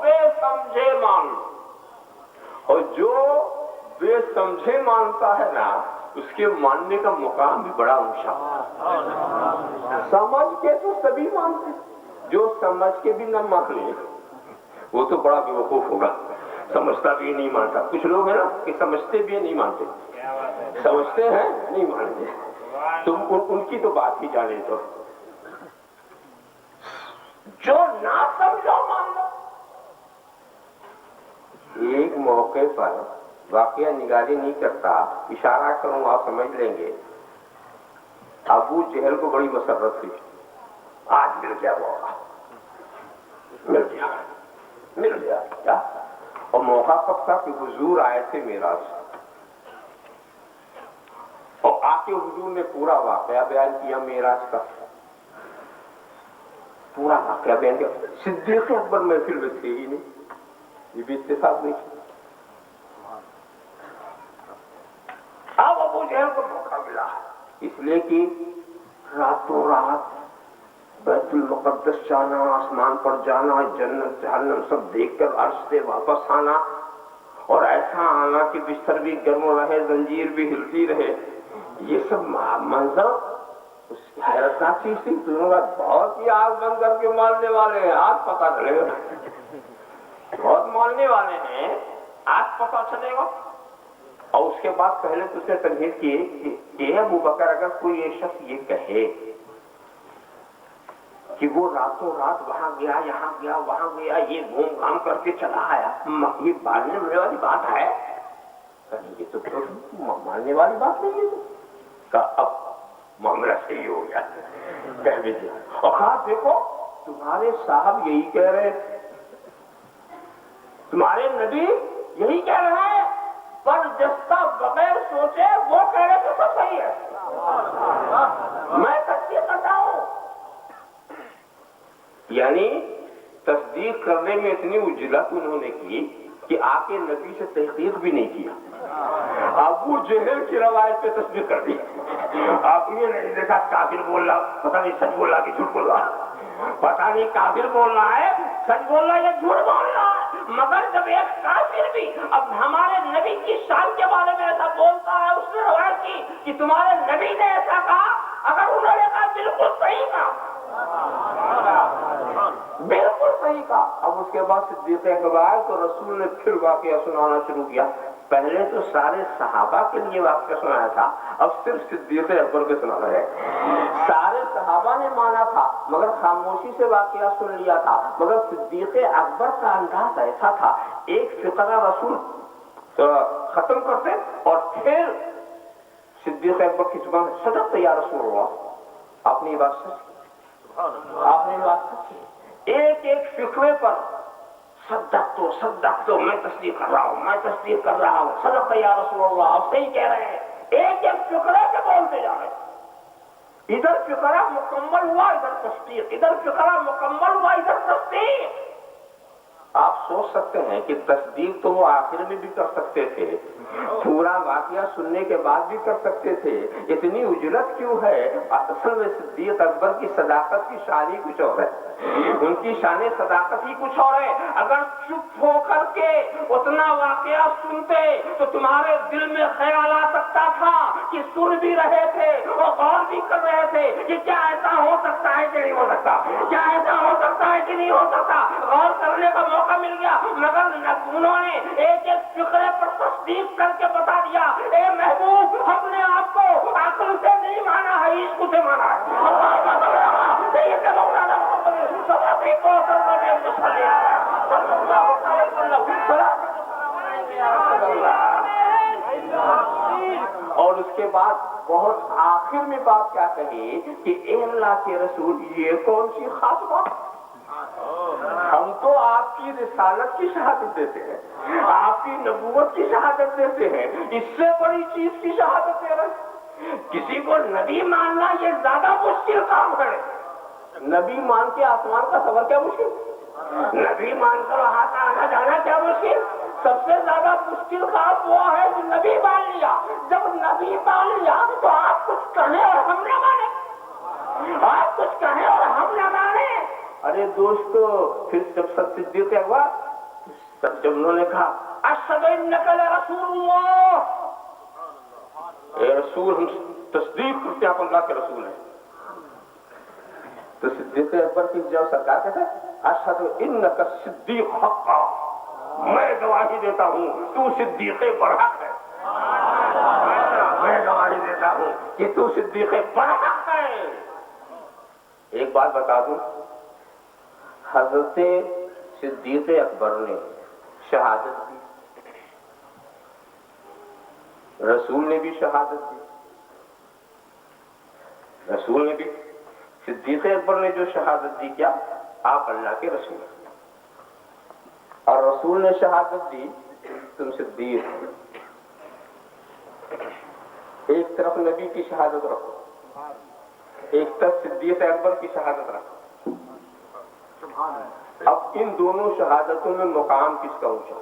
بے سمجھے مان لو. اور جو بے سمجھے مانتا ہے نا اس کے ماننے کا مقام بھی بڑا اونچا. سمجھ کے تو سبھی مانتے, جو سمجھ کے بھی نہ مانے وہ تو بڑا بے وقوف ہوگا, سمجھتا بھی نہیں مانتا. کچھ لوگ ہیں نا کہ سمجھتے بھی نہیں مانتے, سمجھتے ہیں نہیں مانتے. تم ان کی تو بات ہی جانے دو. جو نہ سمجھو مان لو. ایک موقع پر واقعہ نگاری نہیں کرتا, اشارہ کروں آپ سمجھ لیں گے. ابو جہل کو بڑی مسرت تھی, آج مل گیا موقع, مل گیا کیا. اور موقع کب تھا کہ حضور آئے تھے معراج, اور آ کے حضور نے پورا واقعہ بیان کیا معراج کا, پورا واقعہ بیان کیا. صدیق اکبر محفل میں تھے ہی نہیں, یہ بھی اتفاق نہیں. اب ابو جہل کو موقع ملا, اس لیے کہ راتوں رات بیت المقدس جانا, آسمان پر جانا, جنت جہنم سب دیکھ کر عرش سے واپس آنا, اور ایسا آنا کہ بستر بھی گرم رہے, زنجیر بھی ہلتی رہے. یہ سب منظر اس کی حیرتناک چیز تھی. دونوں کا بہت ہی آنکھ بند کر کے ماننے والے ہیں, آج پتا چلے گا. بہت ماننے والے ہیں, آج پتا چلے گا. اور اس کے بعد پہلے تو اس نے تنہید کی کہ ابو بکر اگر کوئی ایک شخص یہ کہے کہ وہ راتوں رات وہاں گیا, یہاں گیا, وہاں گیا, یہ گھوم گھام کر کے چلا آیا, یہ ماننے والی بات ہے؟ یہ تو ماننے والی بات نہیں ہے. کہا اب معاملہ صحیح ہو گیا, کہہ دیجیے. اور خاص دیکھو تمہارے صاحب یہی کہہ رہے, تمہارے نبی یہی کہہ رہے ہیں, پر جس کا بغیر سوچے وہ کہہ رہے تو سب صحیح ہے. میں تصدیق کرتا ہوں. یعنی تصدیق کرنے میں اتنی اجلت انہوں نے کی کہ آ کے نبی سے تحقیق بھی نہیں کیا. ابو جہل کی روایت پہ تصدیق کر دی. آپ یہ نہیں دیکھا کافر بول رہا, پتہ نہیں سچ بول رہا کہ جھوٹ بول رہا, پتہ نہیں کافر بول رہا ہے, سچ بول رہا ہے یا جھوٹ بول رہا ہے. مگر جب ایک کافر بھی اب ہمارے نبی کی شان کے بارے میں ایسا بولتا ہے, اس نے روایت کی کہ تمہارے نبی نے ایسا کہا, اگر انہوں نے کہا بالکل صحیح کہا, بالکل صحیح کہا. اب اس کے بعد صدیق اکبر تو رسول نے پھر واقعہ سنانا شروع کیا. پہلے تو سارے صحابہ کے لیے واقعہ سنایا تھا, اب صرف صدیق اکبر کو سنانا ہے. سارے صحابہ نے مانا تھا مگر خاموشی سے واقعہ سن لیا تھا, مگر صدیق اکبر کا انداز ایسا تھا, ایک فقرہ رسول ختم کرتے اور پھر صدیق اکبر کی زبان صدقت یا رسول اللہ, آپ نے یہ بات سچ, آپ نے یہ بات سچ. ایک ایک فقرے پر صدق تو میں تصدیق کر رہا ہوں, میں تصدیق کر رہا ہوں, صدق یا رسول اللہ, آپ صحیح کہہ رہے ہیں. ایک ایک فقرے کے بولتے جا رہے, ادھر فقرہ مکمل ہوا, ادھر تصدیق, ادھر فقرہ مکمل ہوا, ادھر تصدیق. آپ سوچ سکتے ہیں کہ تصدیق تو وہ آخر میں بھی کر سکتے تھے, پورا واقعہ سننے کے بعد بھی کر سکتے تھے. اتنی اجلت کیوں ہے؟ اصل میں صدیق اکبر کی صداقت کی شان ہی کچھ اور ہے, ان کی شان صداقت ہی کچھ اور ہے. اگر چپ ہو کر کے اتنا واقعہ سنتے تو تمہارے دل میں خیال آ سکتا تھا کہ سن بھی رہے تھے اور غور بھی کر رہے تھے کہ کیا ایسا ہو سکتا ہے کہ نہیں ہو سکتا, کیا ایسا ہو سکتا ہے کہ نہیں ہو سکتا. غور کرنے کا موقع مل گیا, مگر انہوں نے ایک ایک فقرے پر تصدیق کر کے بتا دیا, اے محبوب ہم نے آپ کو عقل سے نہیں مانا ہے, عشق سے مانا ہے. اور اس کے بعد بہت آخر میں بات کیا کہی کہ اے اللہ کے رسول, یہ کون سی خاص بات, ہم تو آپ کی رسالت کی شہادت دیتے ہیں, آپ کی نبوت کی شہادت دیتے ہیں, اس سے بڑی چیز کی شہادت دے رہے ہیں. کسی کو نبی ماننا یہ زیادہ مشکل کام ہے. نبی مان کے آسمان کا سفر کیا مشکل, نبی مان کر وہاں کا آنا جانا کیا مشکل. سب سے زیادہ مشکل کام وہ ہے جو نبی مان لیا. جب نبی مان لیا تو آپ کچھ کہیں اور ہم نہ مانے, آپ کچھ کہیں اور ہم نہ مانے. ارے دوستو پھر جب صدیق ہوا تب جب انہوں نے کہا اشہد انک لرسول اللہ، اے رسول ہم تصدیق کرتے ہیں آپ اللہ کے رسول ہیں، تو صدیق اکبر کی جب سرکار کہتے ہیں اشہد انک صدیق حقا، میں گواہی دیتا ہوں تو صدیق برحق ہے، میں گواہی دیتا ہوں کہ تو صدیق برحق ہے۔ ایک بات بتا دوں، حضرت صدیق اکبر نے شہادت دی، رسول نے بھی شہادت دی، رسول نے بھی، صدیق اکبر نے جو شہادت دی کیا آپ اللہ کے رسول ہیں، اور رسول نے شہادت دی تم صدیق۔ ایک طرف نبی کی شہادت رکھو، ایک طرف صدیق اکبر کی شہادت رکھو، اب ان دونوں شہادتوں میں مقام کس کا اونچا؟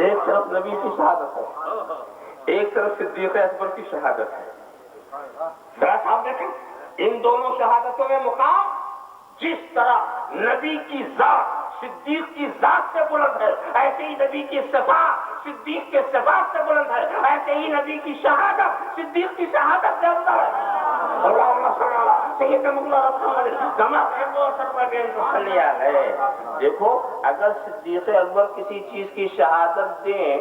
ایک طرف نبی کی شہادت ہے، ایک طرف صدیق اکبر کی شہادت ہے۔ ذرا صاحب دیکھیں ان دونوں شہادتوں میں مقام جس طرح نبی کی ذات صدیق کی ذات سے بلند ہے، ایسے ہی نبی کی صفات صدیق کے صفات سے بلند ہے، ایسے ہی نبی کی شہادت صدیق کی شہادت سے افضل ہے۔ اللہم صلی علی سیدنا محمد کما تحب وترضى ہے۔ دیکھو اگر صدیق اکبر کسی چیز کی شہادت دیں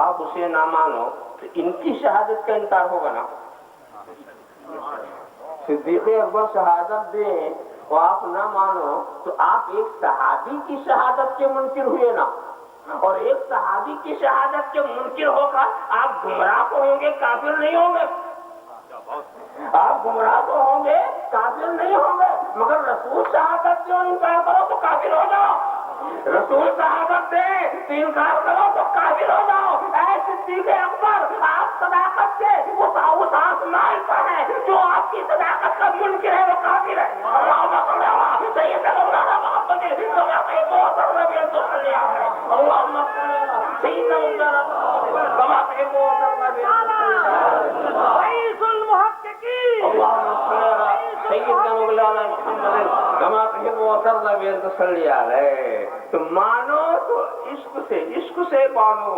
آپ اسے نہ مانو تو ان کی شہادت کا انکار ہوگا نا۔ صدیق اکبر شہادت دیں اور آپ نہ مانو تو آپ ایک صحابی کی شہادت کے منکر ہوئے نا، اور ایک صحابی کی شہادت کے منکر ہو کر آپ گمراہ تو ہوں گے کافر نہیں ہوں گے، آپ گمراہ تو ہوں گے کافر نہیں ہوں گے، مگر رسول شہادت سے انکار کرو تو کافر ہو جاؤ، رسول شہادت دے تو انکار کرو تو کافر ہو جاؤ۔ اے صدیق اکبر آپ صداقت سے اس آسمان پر ہے، جو آپ کی صداقت کا منکر ہے وہ کافر ہے۔ اللہم صلی علی سیدنا مولانا محمد کما تحب وترضى اللہم صلی علی سیدنا مولانا محمد کما تحب وترضى رئیس المحققین اللہم صلی علی سیدنا مولانا محمد کما تحب وترضى تو مانو تو عشق سے مانو۔